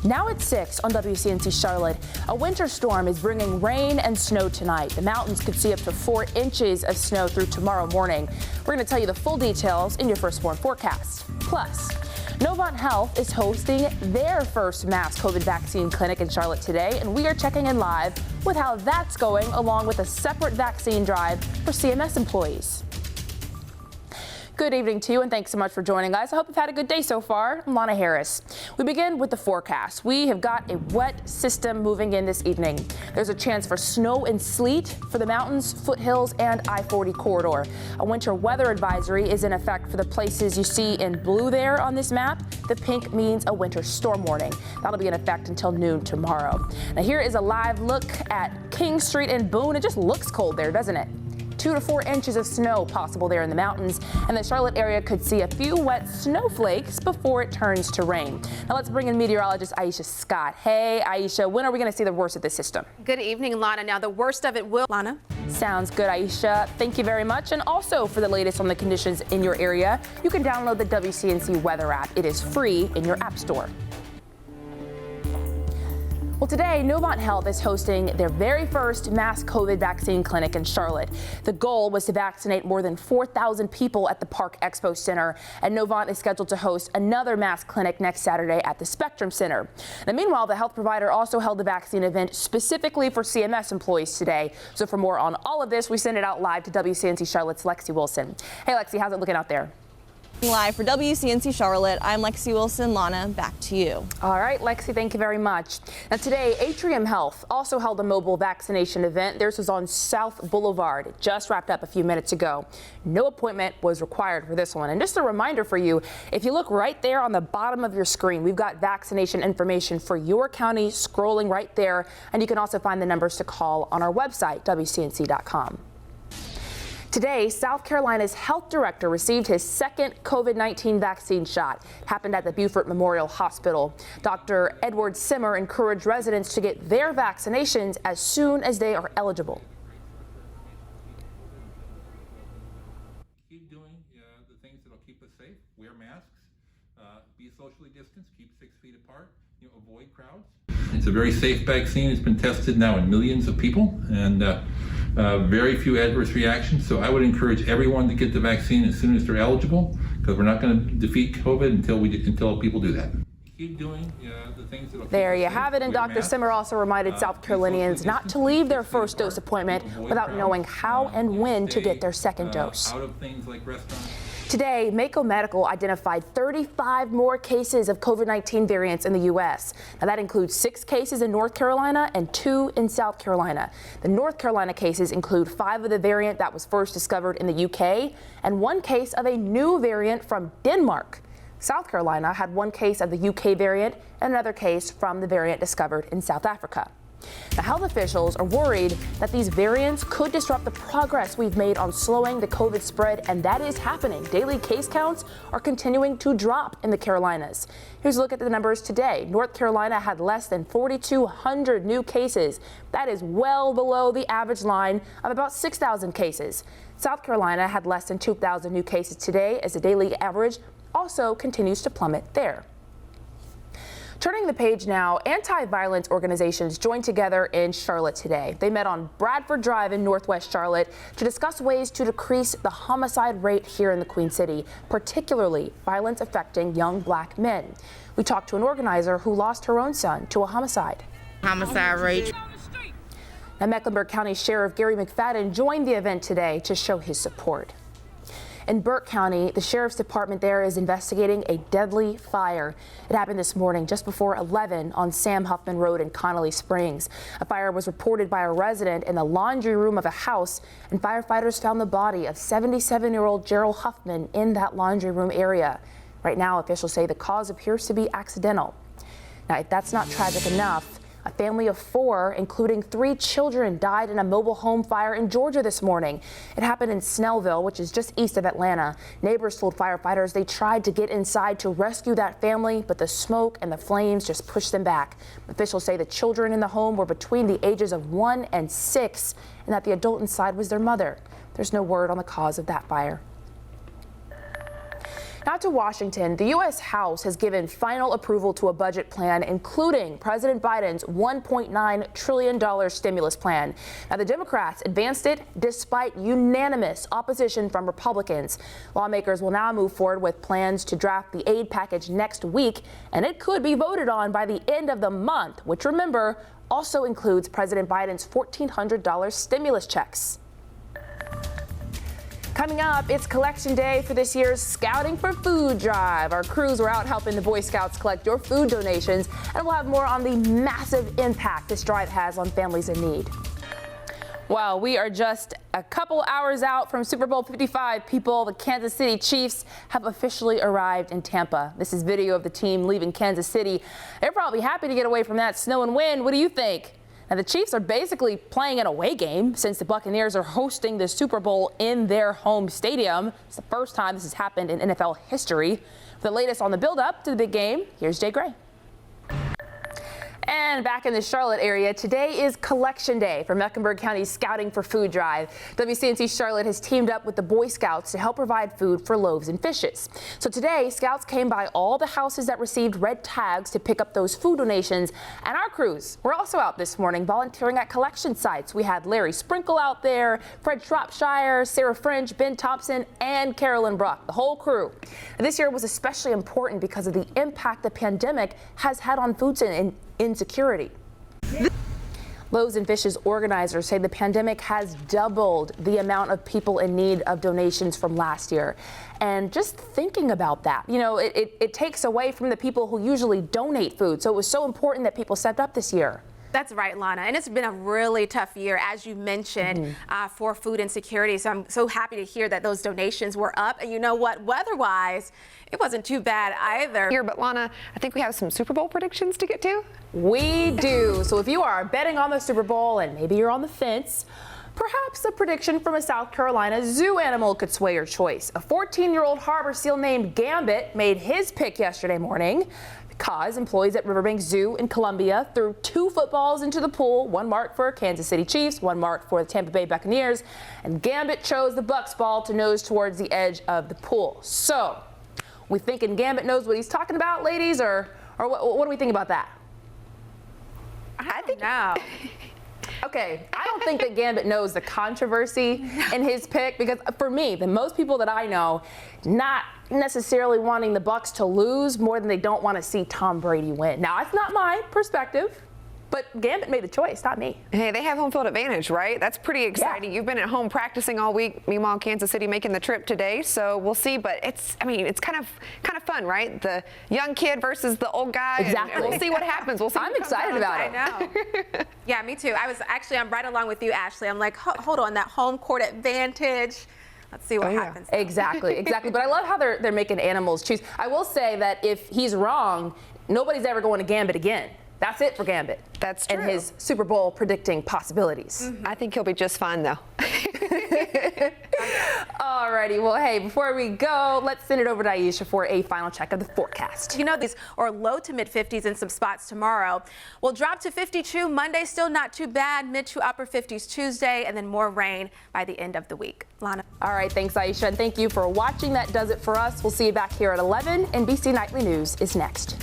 Now at 6 on WCNC Charlotte, a winter storm is bringing rain and snow tonight. The mountains could see up to 4 inches of snow through tomorrow morning. We're going to tell you the full details in your firstborn forecast. Plus, Novant Health is hosting their first mass COVID vaccine clinic in Charlotte today, and we are checking in live with how that's going, along with a separate vaccine drive for CMS employees. Good evening to you, and thanks so much for joining us. I hope you've had a good day so far. I'm Lana Harris. We begin with the forecast. We have got a wet system moving in this evening. There's a chance for snow and sleet for the mountains, foothills, and I-40 corridor. A winter weather advisory is in effect for the places you see in blue there on this map. The pink means a winter storm warning. That'll be in effect until noon tomorrow. Now here is a live look at King Street in Boone. It just looks cold there, doesn't it? 2 to 4 inches of snow possible there in the mountains, and the Charlotte area could see a few wet snowflakes before it turns to rain. Now let's bring in meteorologist Aisha Scott. Hey Aisha, when are we going to see the worst of this system? Good evening, Lana. Now the worst of it will... Lana? Sounds good, Aisha. Thank you very much. And also for the latest on the conditions in your area, you can download the WCNC weather app. It is free in your app store. Well, today, Novant Health is hosting their very first mass COVID vaccine clinic in Charlotte. The goal was to vaccinate more than 4,000 people at the Park Expo Center, and Novant is scheduled to host another mass clinic next Saturday at the Spectrum Center. Now, meanwhile, the health provider also held a vaccine event specifically for CMS employees today. So for more on all of this, we send it out live to WCNC Charlotte's Lexi Wilson. Hey, Lexi, how's it looking out there? Live for WCNC Charlotte, I'm Lexi Wilson. Lana, back to you. All right, Lexi, thank you very much. Now today, Atrium Health also held a mobile vaccination event. Theirs was on South Boulevard. It just wrapped up a few minutes ago. No appointment was required for this one. And just a reminder for you, if you look right there on the bottom of your screen, we've got vaccination information for your county scrolling right there. And you can also find the numbers to call on our website, WCNC.com. Today, South Carolina's health director received his second COVID-19 vaccine shot. It happened at the Beaufort Memorial Hospital. Dr. Edward Simmer encouraged residents to get their vaccinations as soon as they are eligible. Keep doing the things that will keep us safe. Wear masks, be socially distanced, keep 6 feet apart, avoid crowds. It's a very safe vaccine. It's been tested now in millions of people, and very few adverse reactions. So I would encourage everyone to get the vaccine as soon as they're eligible, because we're not going to defeat COVID until people do that. Keep doing the things that. There you have it. And Dr. Simmer also reminded South Carolinians not to leave their first dose appointment without knowing how and when to get their second dose. Out of things like restaurants. Today, Mako Medical identified 35 more cases of COVID-19 variants in the U.S. Now, that includes 6 cases in North Carolina and 2 in South Carolina. The North Carolina cases include 5 of the variant that was first discovered in the U.K. and 1 case of a new variant from Denmark. South Carolina had 1 case of the U.K. variant and another case from the variant discovered in South Africa. Now, health officials are worried that these variants could disrupt the progress we've made on slowing the COVID spread, and that is happening. Daily case counts are continuing to drop in the Carolinas. Here's a look at the numbers today. North Carolina had less than 4,200 new cases. That is well below the average line of about 6,000 cases. South Carolina had less than 2,000 new cases today, as the daily average also continues to plummet there. Turning the page now, anti-violence organizations joined together in Charlotte today. They met on Bradford Drive in Northwest Charlotte to discuss ways to decrease the homicide rate here in the Queen City, particularly violence affecting young black men. We talked to an organizer who lost her own son to a homicide. Homicide rate. Now, Mecklenburg County Sheriff Gary McFadden joined the event today to show his support. In Burke County, the Sheriff's Department there is investigating a deadly fire. It happened this morning just before 11 on Sam Huffman Road in Connolly Springs. A fire was reported by a resident in the laundry room of a house, and firefighters found the body of 77-year-old Gerald Huffman in that laundry room area. Right now, officials say the cause appears to be accidental. Now, if that's not tragic enough, a family of 4, including 3 children, died in a mobile home fire in Georgia this morning. It happened in Snellville, which is just east of Atlanta. Neighbors told firefighters they tried to get inside to rescue that family, but the smoke and the flames just pushed them back. Officials say the children in the home were between the ages of 1 and 6, and that the adult inside was their mother. There's no word on the cause of that fire. Now to Washington, the U.S. House has given final approval to a budget plan, including President Biden's $1.9 trillion stimulus plan. Now, the Democrats advanced it despite unanimous opposition from Republicans. Lawmakers will now move forward with plans to draft the aid package next week, and it could be voted on by the end of the month, which, remember, also includes President Biden's $1,400 stimulus checks. Coming up, it's collection day for this year's Scouting for Food drive. Our crews were out helping the Boy Scouts collect your food donations, and we'll have more on the massive impact this drive has on families in need. Well, we are just a couple hours out from Super Bowl 55. People, the Kansas City Chiefs have officially arrived in Tampa. This is video of the team leaving Kansas City. They're probably happy to get away from that snow and wind. What do you think? Now, the Chiefs are basically playing an away game since the Buccaneers are hosting the Super Bowl in their home stadium. It's the first time this has happened in NFL history. For the latest on the build-up to the big game, here's Jay Gray. And back in the Charlotte area, today is Collection Day for Mecklenburg County's Scouting for Food drive. WCNC Charlotte has teamed up with the Boy Scouts to help provide food for loaves and fishes. So today, Scouts came by all the houses that received red tags to pick up those food donations. And our crews were also out this morning volunteering at collection sites. We had Larry Sprinkle out there, Fred Shropshire, Sarah French, Ben Thompson, and Carolyn Bruck, the whole crew. And this year was especially important because of the impact the pandemic has had on food insecurity. Loaves and Fishes organizers say the pandemic has doubled the amount of people in need of donations from last year. And just thinking about that, you know, it takes away from the people who usually donate food. So it was so important that people stepped up this year. That's right, Lana. And it's been a really tough year, as you mentioned, for food insecurity. So I'm so happy to hear that those donations were up. And you know what? Weather-wise, it wasn't too bad either. Here, but Lana, I think we have some Super Bowl predictions to get to. We do. So if you are betting on the Super Bowl and maybe you're on the fence, perhaps a prediction from a South Carolina zoo animal could sway your choice. A 14-year-old harbor seal named Gambit made his pick yesterday morning because employees at Riverbank Zoo in Columbia threw 2 footballs into the pool, one marked for Kansas City Chiefs, one marked for the Tampa Bay Buccaneers, and Gambit chose the Bucs ball to nose towards the edge of the pool. So, we thinking Gambit knows what he's talking about, ladies, or what do we think about that? I think no. Okay, I don't think that Gambit knows the controversy in his pick, because for me, the most people that I know, not necessarily wanting the Bucs to lose more than they don't want to see Tom Brady win. Now, it's not my perspective, but Gambit made the choice, not me. Hey, they have home field advantage, right? That's pretty exciting. Yeah. You've been at home practicing all week. Meanwhile, Kansas City making the trip today, so we'll see. But it's kind of fun, right? The young kid versus the old guy. Exactly. And we'll see what happens. We'll see. I'm excited about it. I know. Yeah, me too. I'm right along with you, Ashley. I'm like, hold on, that home court advantage. Let's see what happens. Exactly. But I love how they're making animals choose. I will say that if he's wrong, nobody's ever going to Gambit again. That's it for Gambit. That's true. And his Super Bowl predicting possibilities. I think he'll be just fine, though. Alrighty, well, hey, before we go, let's send it over to Aisha for a final check of the forecast. You know, these are low to mid 50s in some spots tomorrow. We'll drop to 52 Monday, still not too bad. Mid to upper 50s Tuesday, and then more rain by the end of the week. Lana. All right, thanks, Aisha, and thank you for watching. That does it for us. We'll see you back here at 11, and BC Nightly News is next.